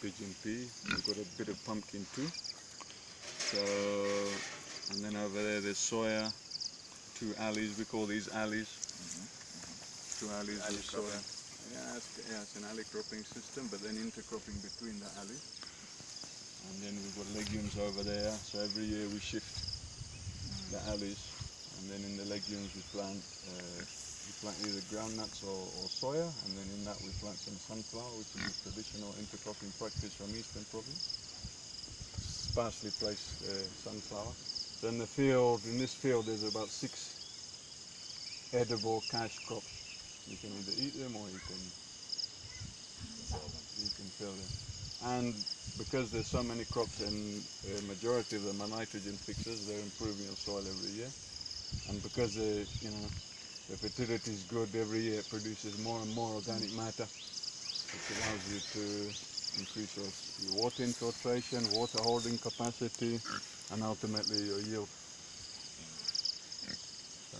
pigeon pea. We've got a bit of pumpkin too. So, and then over there there's soya, 2 alleys. We call these alleys. 2 alleys of soya. Yeah, it's an alley cropping system, but then intercropping between the alleys. And then we've got legumes over there. So every year we shift the alleys, and then in the legumes we plant either groundnuts or soya, and then in that we plant some sunflower, which is a traditional intercropping practice from Eastern Province. Sparsely placed sunflower. So in this field there's about 6 edible cash crops. You can either eat them or you can sell them. And because there's so many crops and a majority of them are nitrogen fixers, they're improving your soil every year. And because the fertility is good, every year it produces more and more organic matter, which allows you to increase your water infiltration, water holding capacity, and ultimately your yield.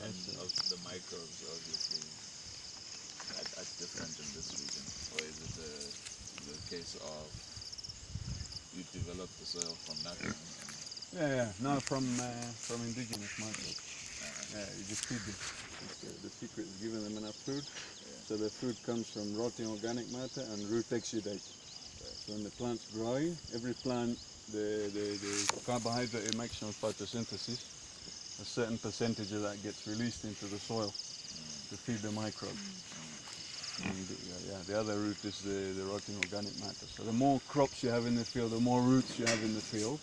And the microbes obviously are different in this region, or is it the case of you develop the soil from nothing? No, from indigenous microbes. You just feed them. The secret is giving them enough food. So the food comes from rotting organic matter and root exudate. So when the plant's growing, every plant, the carbohydrate it makes from photosynthesis, a certain percentage of that gets released into the soil to feed the microbes. And the other root is the rotting organic matter. So the more crops you have in the field, the more roots you have in the field.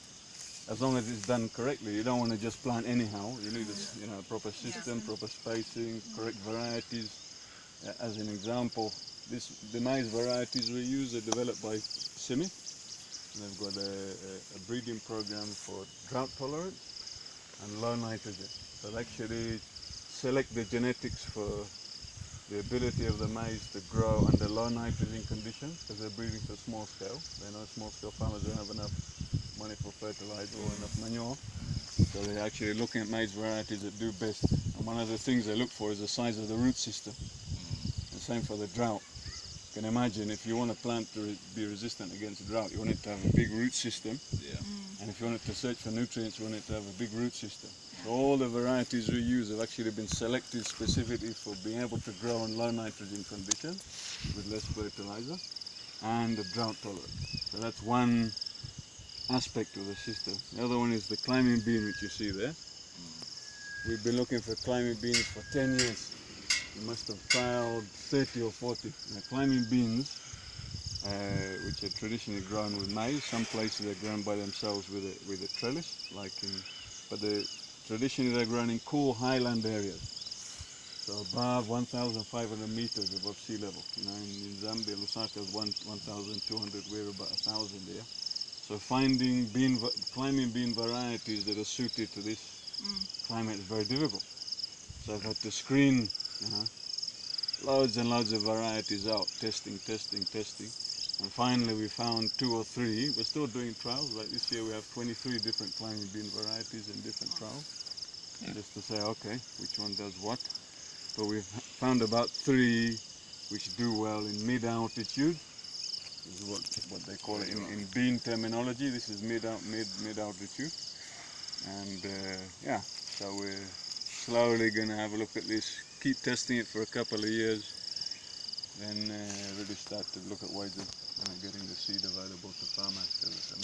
As long as it's done correctly, you don't want to just plant anyhow. You need a proper system, proper spacing, correct varieties. As an example, the maize varieties we use are developed by CIMI. They've got a breeding program for drought tolerance and low nitrogen. So they actually select the genetics for the ability of the maize to grow under low nitrogen conditions, because they're breeding for small scale. They know small scale farmers don't have enough money for fertilizer or enough manure. So they're actually looking at maize varieties that do best. And one of the things they look for is the size of the root system. And same for the drought. You can imagine if you want a plant to be resistant against drought, you want it to have a big root system. And if you want it to search for nutrients, you want it to have a big root system. So all the varieties we use have actually been selected specifically for being able to grow in low nitrogen conditions with less fertilizer and the drought tolerant. So that's one aspect of the system. The other one is the climbing bean, which you see there. We've been looking for climbing beans for 10 years. We must have trialed 30 or 40. Now, climbing beans, which are traditionally grown with maize. Some places they're grown by themselves with a trellis, but traditionally they're grown in cool highland areas. So above 1,500 meters above sea level. In Zambia, Lusaka is 1,200. We're about 1,000 there. So finding climbing bean varieties that are suited to this climate is very difficult. So I've had to screen loads and loads of varieties out, testing. And finally we found 2 or 3. We're still doing trials. Like this year we have 23 different climbing bean varieties in different trials. Just to say, okay, which one does what. But we've found about 3 which do well in mid-altitude. This is what they call it in bean terminology. This is mid-altitude. And so we're slowly going to have a look at this, keep testing it for a couple of years, then really start to look at ways of getting the seed available to farmers, because it's a